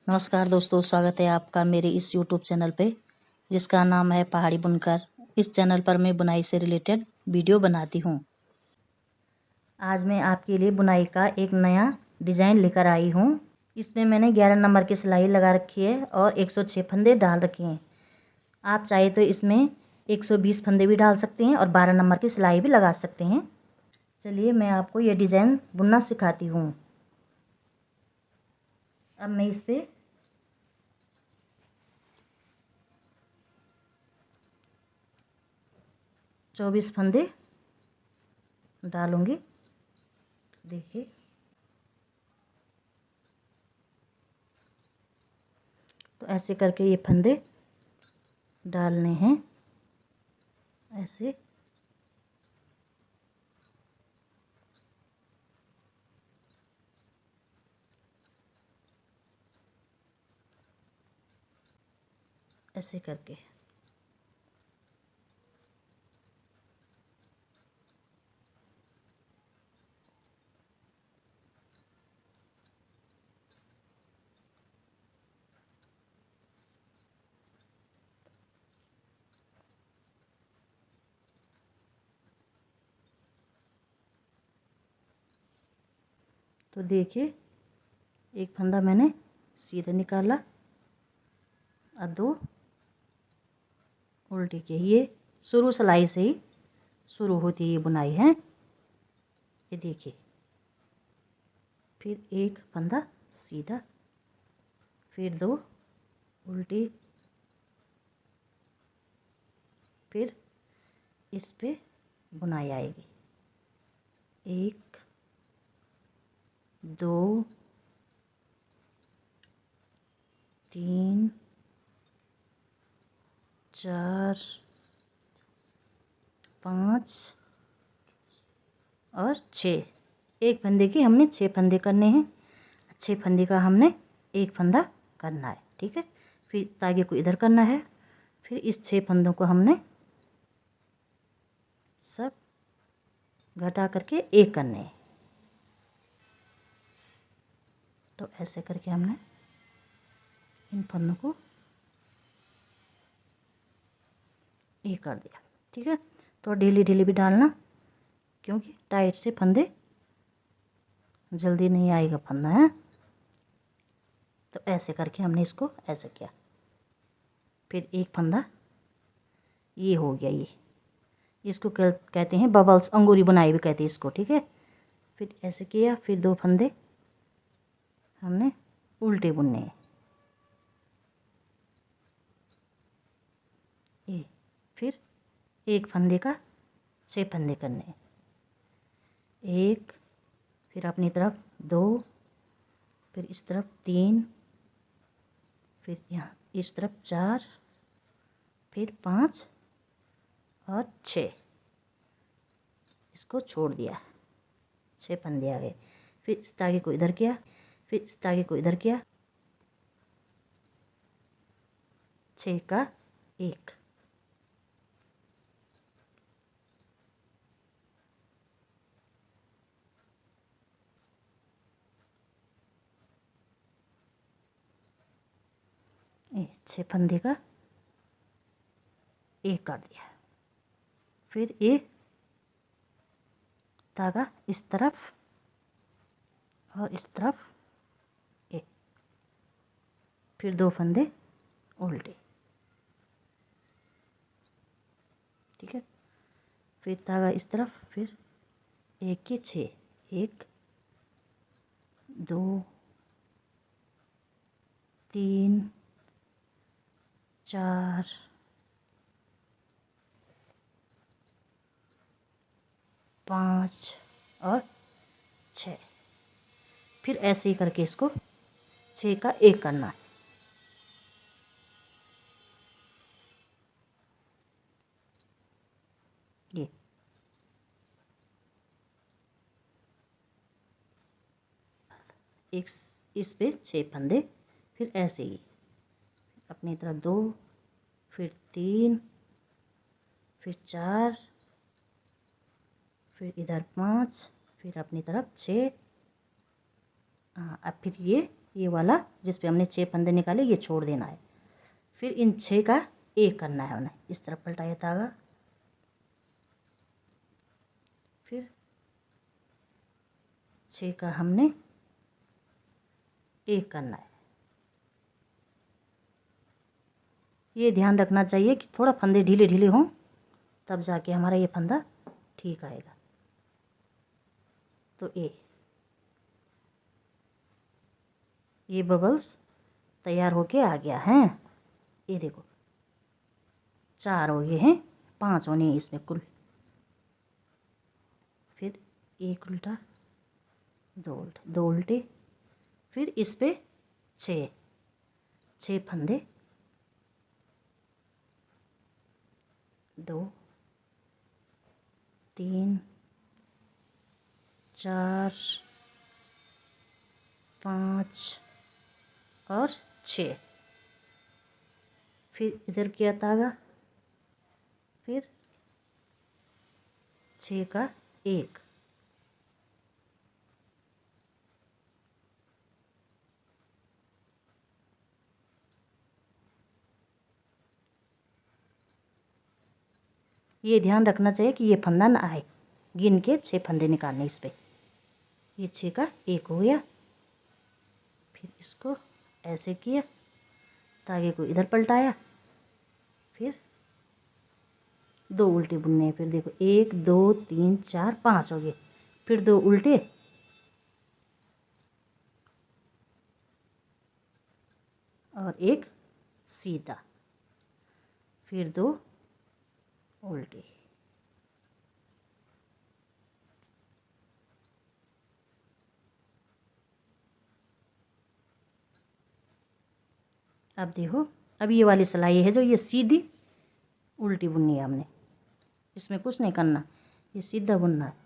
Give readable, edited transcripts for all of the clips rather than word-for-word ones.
नमस्कार दोस्तों, स्वागत है आपका मेरे इस YouTube चैनल पे जिसका नाम है पहाड़ी बुनकर। इस चैनल पर मैं बुनाई से रिलेटेड वीडियो बनाती हूँ। आज मैं आपके लिए बुनाई का एक नया डिज़ाइन लेकर आई हूँ। इसमें मैंने 11 नंबर की सिलाई लगा रखी है और 106 फंदे डाल रखे हैं। आप चाहे तो इसमें 120 फंदे भी डाल सकते हैं और 12 नंबर की सिलाई भी लगा सकते हैं। चलिए मैं आपको ये डिज़ाइन बुनना सिखाती हूँ। अब मैं इस पर 24 फंदे डालूंगी। देखिए, तो ऐसे करके ये फंदे डालने हैं। ऐसे ऐसे करके तो देखिए, एक फंदा मैंने सीधे निकाला और 2 उल्टी के। ये शुरू सिलाई से ही शुरू होती है ये बुनाई है। ये देखिए, फिर एक फंदा सीधा, फिर 2 उल्टी, फिर इस पे बुनाई आएगी। 1 2 3 4 5 और 6। एक फंदे की हमने 6 फंदे करने हैं। 6 फंदे का हमने एक फंदा करना है, ठीक है। फिर तागे को इधर करना है। फिर इस 6 फंदों को हमने सब घटा करके एक करने हैं। तो ऐसे करके हमने इन फंदों को एक कर दिया, ठीक है। तो ढीली ढीली भी डालना, क्योंकि टाइट से फंदे जल्दी नहीं आएगा फंदा है। तो ऐसे करके हमने इसको ऐसे किया। फिर एक फंदा ये हो गया। ये इसको कहते हैं बबल्स, अंगूरी बुनाई भी कहते हैं इसको, ठीक है। फिर ऐसे किया। फिर 2 फंदे हमने उल्टे बुनने हैं। ये फिर एक फंदे का 6 फंदे करने हैं। 1, फिर अपनी तरफ 2, फिर इस तरफ 3, फिर यहाँ इस तरफ 4, फिर 5 और 6। इसको छोड़ दिया, 6 फंदे आ गए। फिर इस धागे को इधर किया, फिर इस धागे को इधर किया। 6 का 1, ये 6 फंदे का 1 कर दिया। फिर ये धागा इस तरफ और इस तरफ एक, फिर 2 फंदे उल्टे, ठीक है। फिर धागा इस तरफ, फिर 1 के 6, 1 2 3 4 5 और 6। फिर ऐसे ही करके इसको 6 का 1 करना है। ये एक इस पे 6 फंदे, फिर ऐसे ही अपनी तरफ 2, फिर 3, फिर 4, फिर इधर 5, फिर अपनी तरफ 6। अब फिर ये ये वाला जिस पे हमने 6 फंदे निकाले ये छोड़ देना है। फिर इन 6 का एक करना है हमने। इस तरफ पलटाया धागा, फिर 6 का हमने एक करना है। ये ध्यान रखना चाहिए कि थोड़ा फंदे ढीले ढीले हों, तब जाके हमारा ये फंदा ठीक आएगा। तो ये बबल्स तैयार होके आ गया है। ये देखो 4 हो गए हैं, 5 होने हैं इसमें कुल। फिर एक उल्टा, 2 उल्टा, 2 उल्टे, फिर इस पे 6 फंदे, 2 3 4 5 और 6। फिर इधर किया धागा, फिर 6 का एक, ये ध्यान रखना चाहिए कि ये फंदा ना आए। गिन के 6 फंदे निकालने इस पे। ये 6 का एक हो गया। फिर इसको ऐसे किया, धागे को इधर पलटाया, फिर 2 उल्टे बुनने हैं। फिर देखो 1 2 3 4 5 हो गए। फिर 2 उल्टे और एक सीधा, फिर 2 उल्टे। अब देखो, अब ये वाली सिलाई है जो ये सीधी उल्टी बुननी है हमने। इसमें कुछ नहीं करना, ये सीधा बुनना है।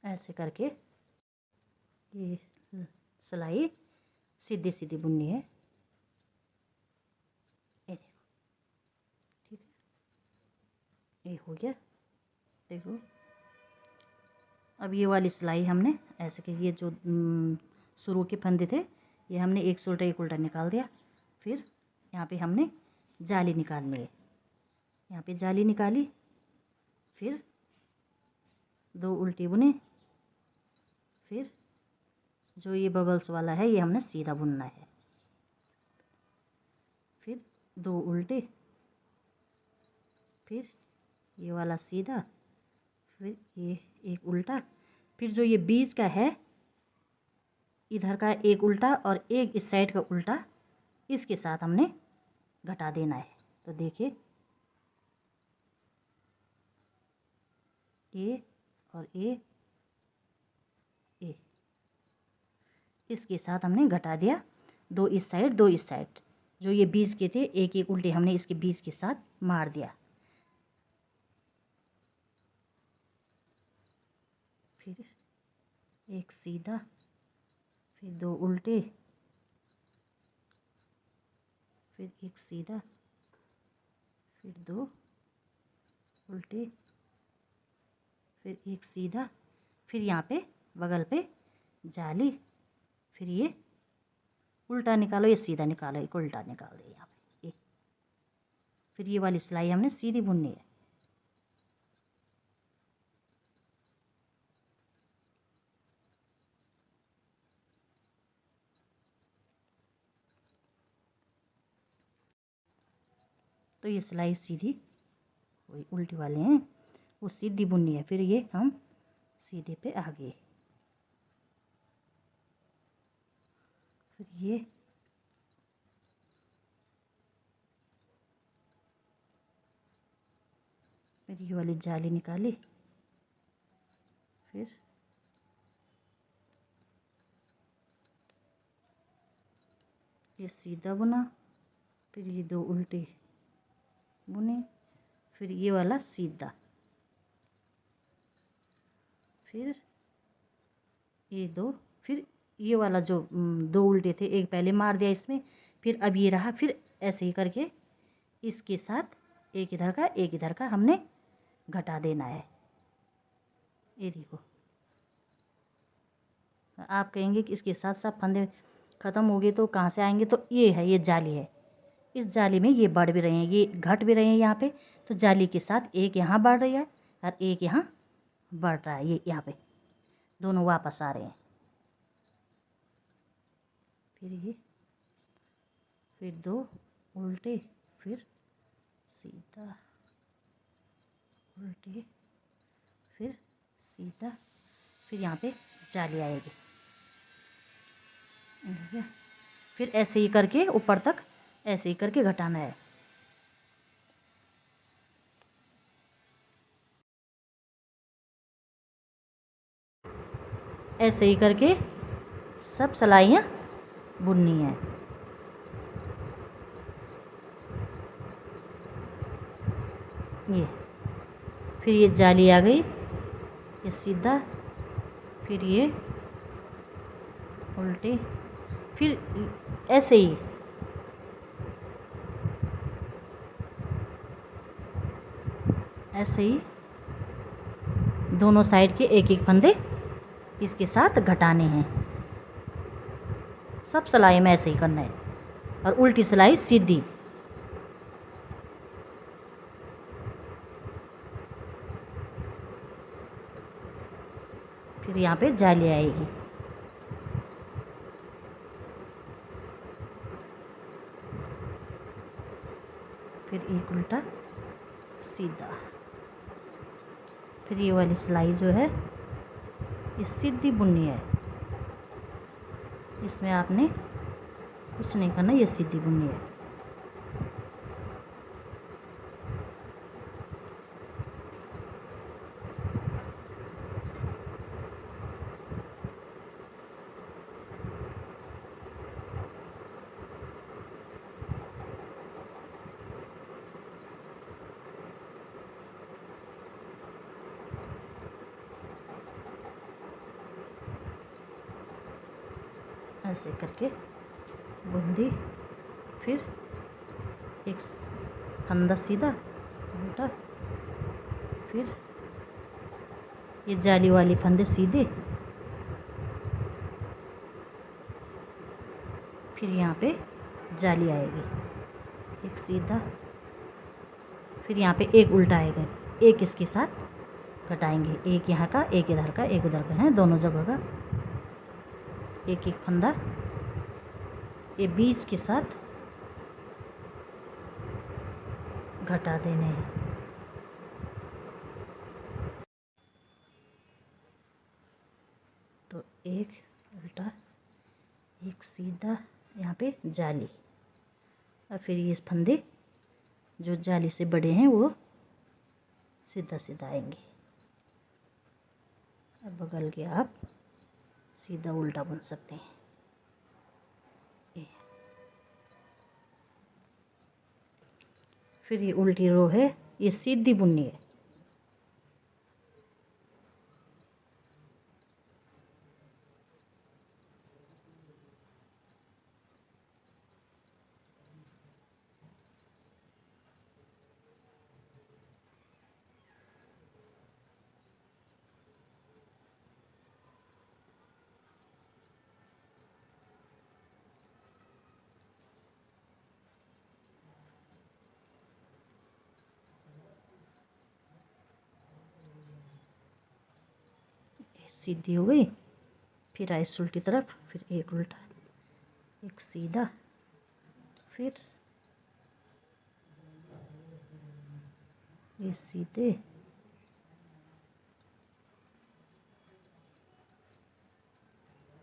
ऐसे करके ये सिलाई सीधी सीधी बुननी है। ये देखो, ठीक है, ये हो गया। देखो अब ये वाली सिलाई हमने ऐसे कि ये जो शुरू के फंदे थे ये हमने एक से उल्टा एक उल्टा निकाल दिया। फिर यहाँ पे हमने जाली निकालनी है। यहाँ पे जाली निकाली, फिर 2 उल्टे बुने, फिर जो ये बबल्स वाला है ये हमने सीधा बुनना है। फिर 2 उल्टे, फिर ये वाला सीधा, फिर ये एक उल्टा, फिर जो ये बीच का है इधर का एक उल्टा और एक इस साइड का उल्टा, इसके साथ हमने घटा देना है। तो देखिए ए और ए, इसके साथ हमने घटा दिया। 2 इस साइड 2 इस साइड, जो ये बीच के थे एक एक उल्टे हमने इसके बीच के साथ मार दिया। फिर एक सीधा, फिर 2 उल्टे, फिर एक सीधा, फिर 2 उल्टे, फिर एक सीधा, फिर यहाँ पे बगल पे जाली, फिर ये उल्टा निकालो, ये सीधा निकालो, एक उल्टा निकाल दे यहाँ पे। फिर ये वाली सिलाई हमने सीधी बुननी है। तो ये सिलाई सीधी, वही उल्टी वाले हैं वो सीधी बुननी है। फिर ये हम सीधे पे आ गए। फिर ये वाली जाली निकाली, फिर ये सीधा बुना, फिर ये 2 उल्टे बुने, फिर ये वाला सीधा, फिर ये 2, फिर ये वाला जो 2 उल्टे थे एक पहले मार दिया इसमें, फिर अब ये रहा, फिर ऐसे ही करके इसके साथ एक इधर का हमने घटा देना है। ये देखो, आप कहेंगे कि इसके साथ सब फंदे ख़त्म हो गए तो कहाँ से आएंगे, तो ये है, ये जाली है, इस जाली में ये बढ़ भी रहे हैं, ये घट भी रहे हैं यहाँ पे, तो जाली के साथ एक यहाँ बढ़ रही है और एक यहाँ बढ़ रहा है, ये यहाँ पे दोनों वापस आ रहे हैं। फिर ये, फिर 2 उल्टे, फिर सीधा, उल्टे, फिर सीधा, फिर यहाँ पे जाली आएगी। ठीक है, फिर ऐसे ही करके ऊपर तक ऐसे ही करके घटाना है। ऐसे ही करके सब सिलाइयाँ बुननी है। ये फिर ये जाली आ गई, ये सीधा, फिर ये उल्टे, फिर ऐसे ही दोनों साइड के एक एक फंदे इसके साथ घटाने हैं। सब सिलाई में ऐसे ही करना है, और उल्टी सिलाई सीधी। फिर यहाँ पे जाली आएगी, फिर एक उल्टा सीधा, फिर ये वाली सिलाई जो है ये सीधी बुननी है, इसमें आपने कुछ नहीं करना, ये सीधी बुननी है। ऐसे करके बुन दी, फिर एक फंदा सीधा उल्टा, फिर ये जाली वाली फंदे सीधे, फिर यहाँ पे जाली आएगी, एक सीधा, फिर यहाँ पे एक उल्टा आएगा, एक इसके साथ घटाएंगे, एक यहाँ का, एक इधर का, एक उधर का है, दोनों जगह का एक एक फंदा ये बीच के साथ घटा देने हैं। तो एक उल्टा, एक सीधा, यहाँ पे जाली, और फिर ये फंदे जो जाली से बड़े हैं वो सीधा सीधा आएंगे। अब बगल के आप सीधा उल्टा बुन सकते हैं। फिर ये उल्टी रो है, ये सीधी बुननी है। सीधी हो गई, फिर आई उल्टी तरफ, फिर एक उल्टा, एक सीधा, फिर ये सीधे,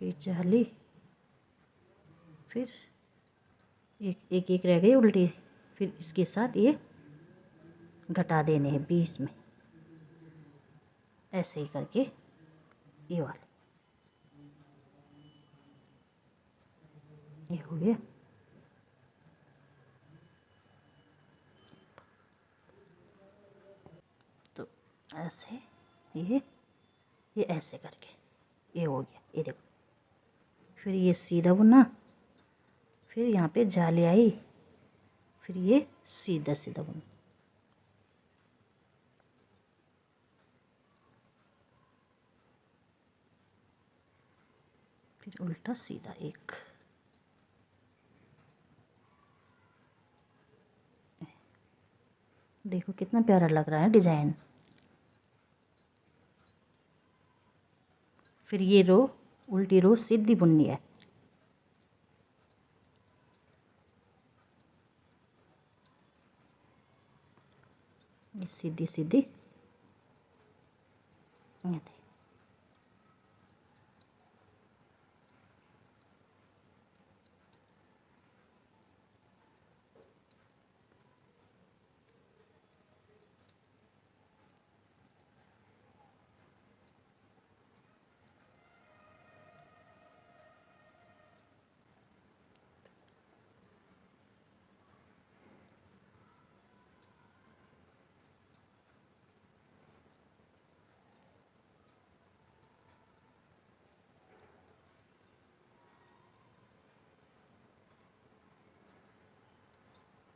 फिर जाली, फिर एक एक रह गई उल्टी, फिर इसके साथ ये घटा देने हैं बीच में, ऐसे ही करके ये वाले, ये हो गया। ऐसे, ये ऐसे करके ये हो गया, ये देखो। फिर ये सीधा बुना, फिर यहाँ पे जाली आई, फिर ये सीधा सीधा बुना। फिर उल्टा सीधा एक, देखो कितना प्यारा लग रहा है डिजाइन। फिर ये रो, उल्टी रो सीधी बुननी है। ये सीधी सीधी, ये देखो।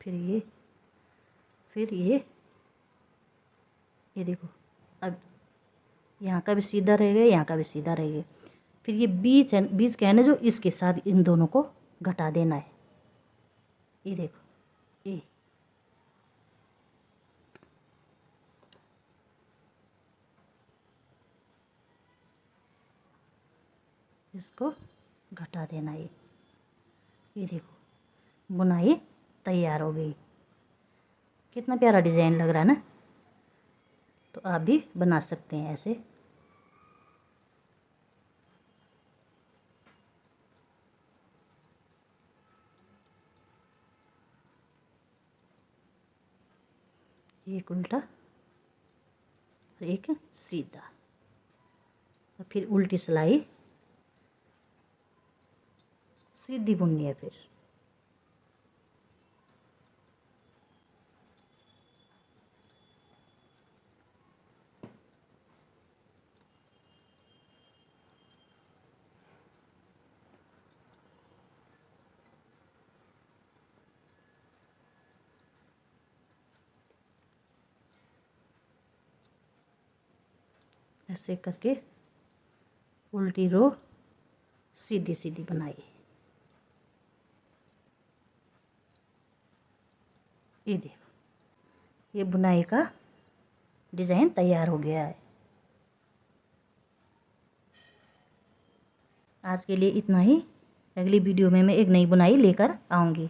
फिर ये, फिर ये देखो। अब यहाँ का भी सीधा रहेगा, यहाँ का भी सीधा रहेगा। फिर ये बीच है, बीच का है ना जो, इसके साथ इन दोनों को घटा देना है। ये देखो, ये इसको घटा देना है। ये देखो, बुनाई तैयार हो गई। कितना प्यारा डिजाइन लग रहा है ना। तो आप भी बना सकते हैं ऐसे। एक उल्टा और एक सीधा, और फिर उल्टी सिलाई सीधी बुननी है। फिर ऐसे करके उल्टी रो सीधी सीधी बनाई। ये देखो, ये बुनाई का डिजाइन तैयार हो गया है। आज के लिए इतना ही। अगली वीडियो में मैं एक नई बुनाई लेकर आऊँगी।